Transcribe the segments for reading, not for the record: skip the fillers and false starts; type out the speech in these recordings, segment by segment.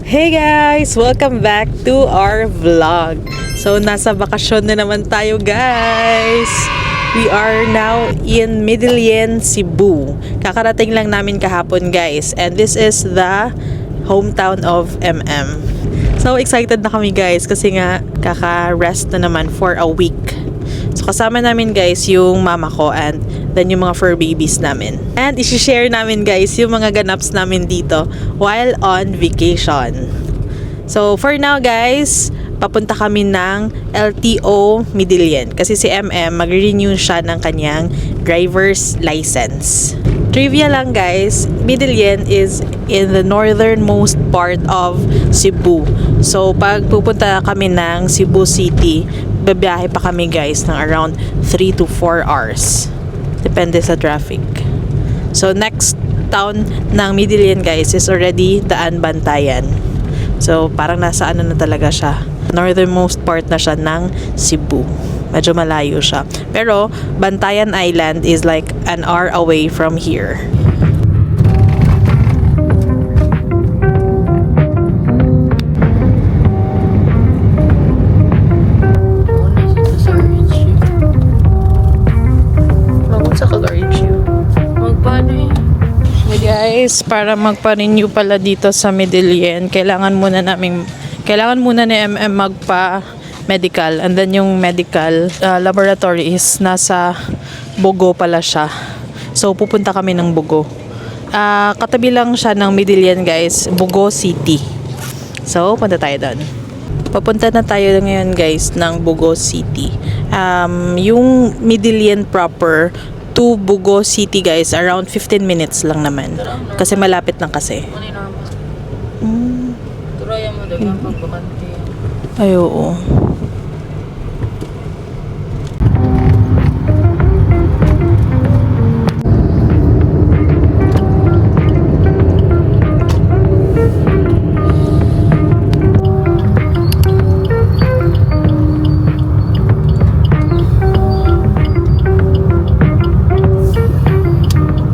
Hey guys! Welcome back to our vlog. So, nasa bakasyon na naman tayo guys. We are now in Medellin, Cebu. Kakarating lang namin kahapon guys. And this is the hometown of MM. So, excited na kami guys kasi nga kaka-rest na naman for a week. So, kasama namin guys yung mama ko and then yung mga fur babies namin. And isi-share namin guys yung mga ganaps namin dito while on vacation. So, for now guys, papunta kami ng LTO Medellin kasi si MM mag-renew siya ng kanyang driver's license. Trivia lang guys, Medellin is in the northernmost part of Cebu. So, pag pupunta kami ng Cebu City, babiyahe pa kami guys ng around 3 to 4 hours. Depende sa traffic. So, next town ng Medellin guys is already Daan Bantayan. So, parang nasa ano na talaga siya. Northernmost part na siya ng Cebu. Medyo malayo siya. Pero, Bantayan Island is like an hour away from here. Guys, para magpa-renew pala dito sa Medellin, kailangan muna ni MM magpa-medical, and then yung medical laboratory is nasa Bogo pala siya. So pupunta kami ng Bogo. Katabi lang siya ng Medellin guys, Bogo City. So punta tayo doon. Papunta na tayo ngayon guys ng Bogo City. Yung Medellin proper to Bogo City guys, around 15 minutes lang naman. Kasi malapit lang kasi. Ay, oo.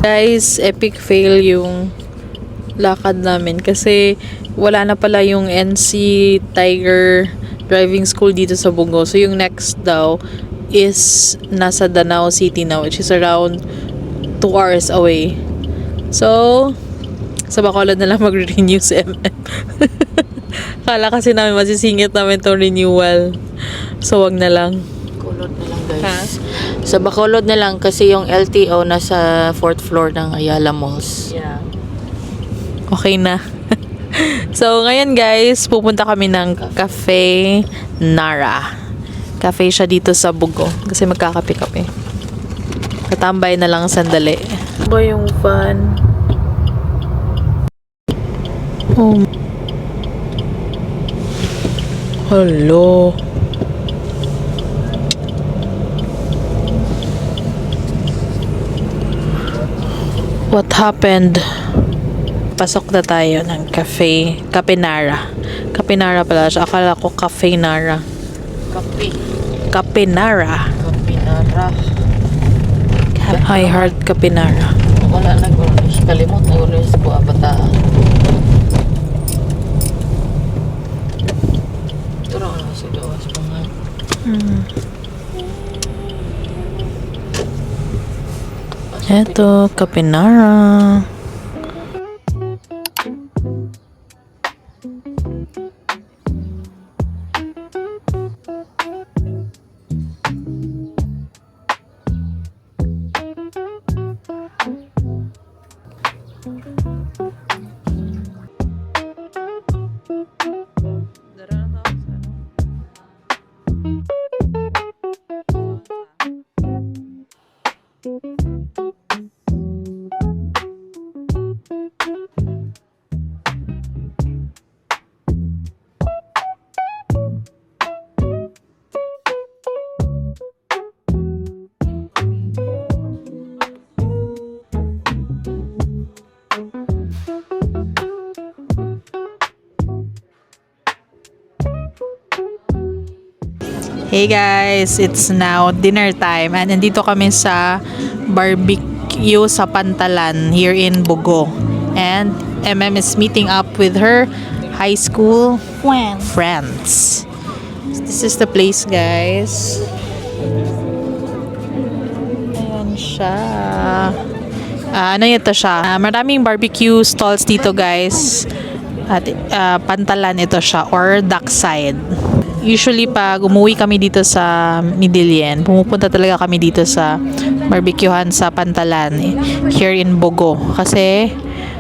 Guys, epic fail yung lakad namin kasi wala na pala yung NC Tiger driving school dito sa Bogo. So yung next daw is nasa Danao City now, which is around 2 hours away. So sa Bacolod na lang mag-renew si MM. Kala kasi namin masisingit namin tong renewal. So wag na lang. Bacolod na lang guys. Sa Bacolod na lang kasi yung LTO nasa 4th floor ng Ayala Malls. Yeah. Okay na. So, ngayon guys, pupunta kami ng Cafe Nara. Cafe siya dito sa Bogo. Kasi magkakape-kape. Katambay na lang sandali. Ba yung van? Oh. Hello. What happened? Pasok na tayo ng cafe. Cafe Nara. Cafe Nara pala siya. Akala ko Cafe Nara. Kape. Cafe Nara. Kape Nara. I heard Cafe Nara. Wala na gulis. Kalimot na gulis ko abataan. Turo na si gawas pa nga. Eto, Cafe Nara. Hey guys, it's now dinner time and nandito kami sa barbecue sa Pantalan here in Bogo. And MM is meeting up with her high school When? friends. This is the place, guys. Ayan siya. Ano ito siya? Maraming barbecue stalls dito, guys. At pantalan ito siya or dockside. Usually pag umuwi kami dito sa Midillian, pumupunta talaga kami dito sa barbecuehan sa Pantalan here in Bogo kasi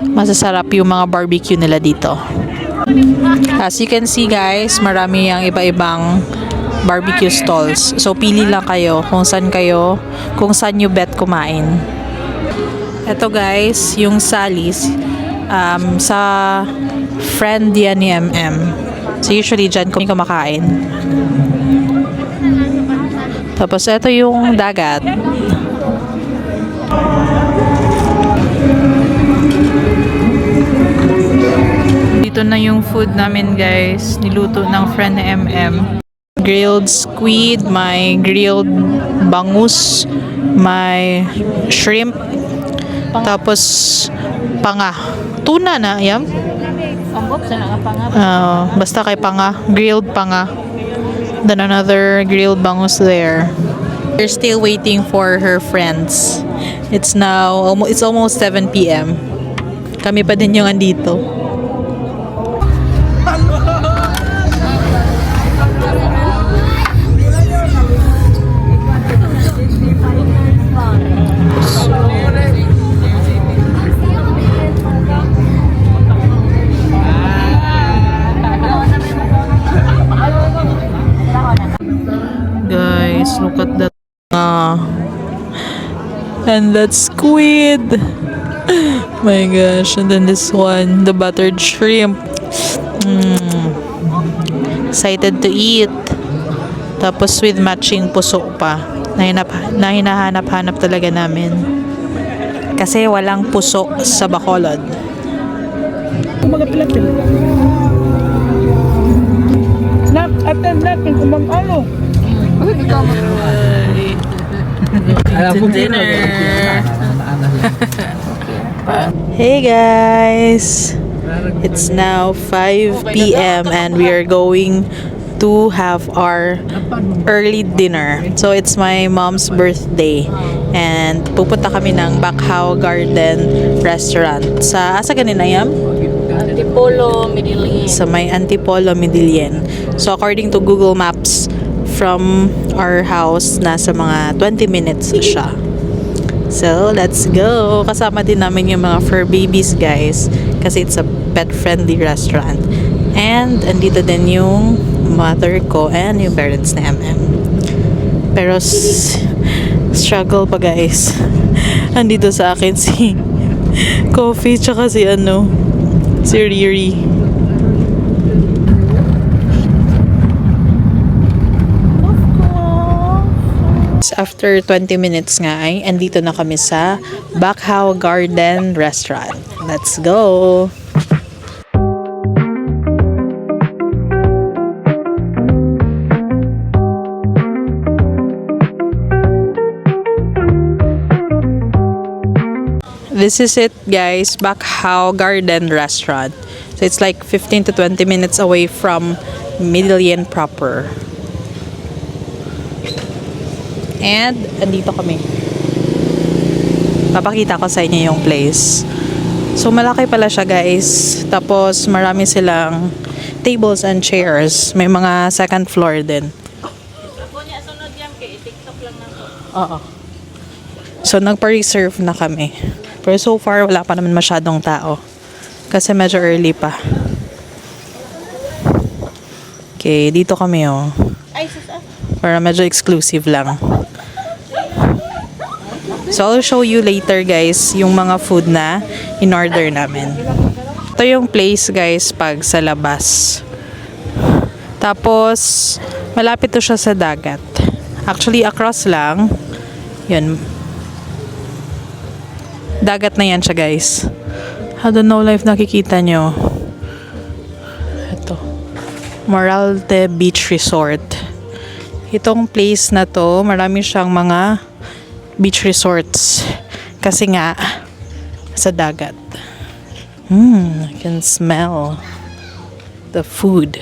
masasarap yung mga barbecue nila dito. As you can see, guys, marami yung iba-ibang barbecue stalls. So pili lang kayo kung saan nyo bet kumain. Ito, guys, yung Sally's sa friend yan ni MM. So usually dyan kung kumakain. Tapos ito yung dagat. Dito na yung food namin, guys. Niluto ng friend ni MM. Grilled squid, may grilled bangus, may shrimp, tapos panga. Tuna na, yam? Basta kay panga. Grilled panga. Then another grilled bangus there. We're still waiting for her friends. It's almost 7 p.m. Kami pa din yung andito. Guys, look at that. And that squid. My gosh. And then this one, the buttered shrimp. Excited to eat. Tapos with matching puso pa. Na hinahanap-hanap talaga namin. Kasi walang puso sa Bacolod. Attend natin kung mag-ano. Dinner. Hey guys, it's now 5 p.m. and we are going to have our early dinner. So it's my mom's birthday and pupunta kami ng Bacau Garden Restaurant sa asa ganin ayam? Antipolo, Midillian. Sa may Antipolo, Midillian. So according to Google Maps, from our house, nasa mga 20 minutes siya. So, let's go! Kasama din namin yung mga fur babies, guys. Kasi it's a pet-friendly restaurant. And, andito din yung mother ko and yung parents na MM. Pero, struggle pa, guys. Andito sa akin si Coffee, tsaka si Riri. After 20 minutes nga ay andito na kami sa Bacau Garden Restaurant. Let's go! This is it, guys. Bacau Garden Restaurant. So it's like 15 to 20 minutes away from Midillian proper. And, andito kami. Papakita ko sa inyo yung place. So, malaki pala siya, guys. Tapos, marami silang tables and chairs. May mga second floor din. Oo. So, nagpa-reserve na kami. Pero so far, wala pa naman masyadong tao. Kasi medyo early pa. Okay, dito kami, oh. Para medyo exclusive lang. So, I'll show you later, guys, yung mga food na in-order namin. Ito yung place, guys, pag sa labas. Tapos, malapit to siya sa dagat. Actually, across lang. Yun. Dagat na yan siya, guys. I don't know if nakikita nyo. Ito. Moralte Beach Resort. Itong place na to, marami siyang mga beach resorts kasi nga sa dagat. I can smell. the food.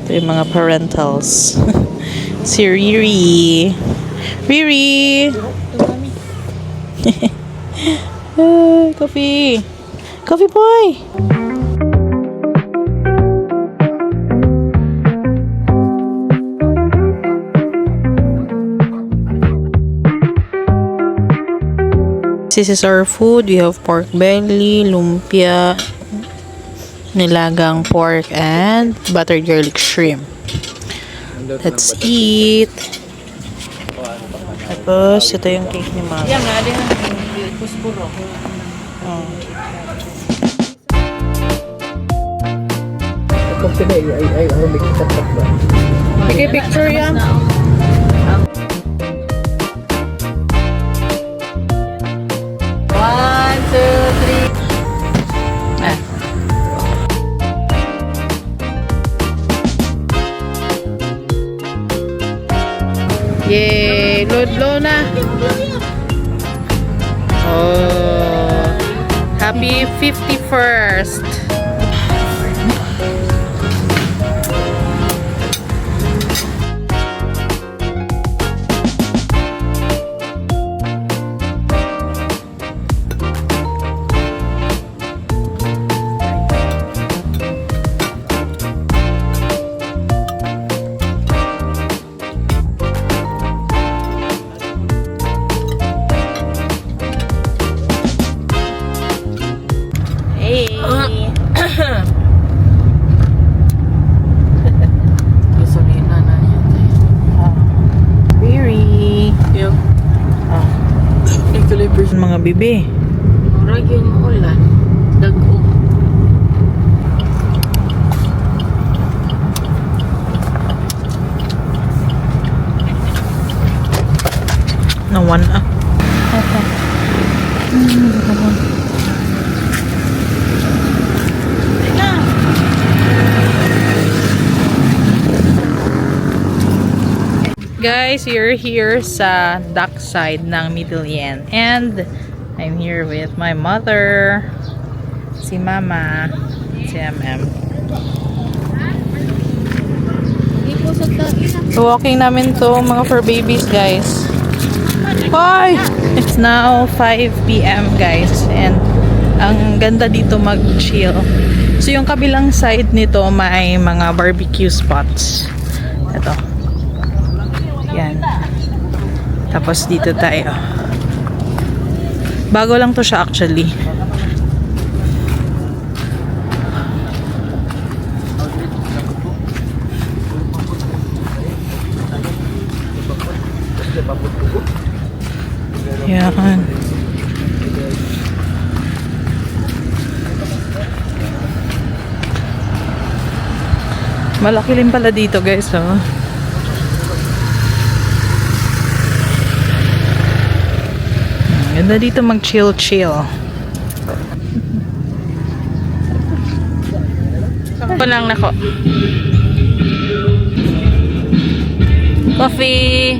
Ito yung mga parentals. Si Riri. Riri! Coffee! Coffee boy! This is our food. We have pork belly, lumpia, nilagang pork, and buttered garlic shrimp. Let's eat. Tapos, ito yung cake ni Mama. Yan nga, din ang kuspuro. Oh. Sige, picture yan. One, two, three. Ah. Yay! Load na. Oh. Happy 51st. Hey. Gasolina na yan. Riri. Yung Mga bibi. murag yung ulan. Dago. Nawan ah. Guys, you're here sa dock side ng Midillian, and I'm here with my mother, si Mama, si MM. So, walking namin to mga for babies, guys. Bye! It's now 5 p.m. guys, and ang ganda dito mag-chill. So, yung kabilang side nito may mga barbecue spots. Ito. Yan. Tapos dito tayo. Bago lang to siya actually. Yan. Malaki rin pala dito guys, oh. Ganda dito mag-chill-chill. Ito lang nako. Coffee.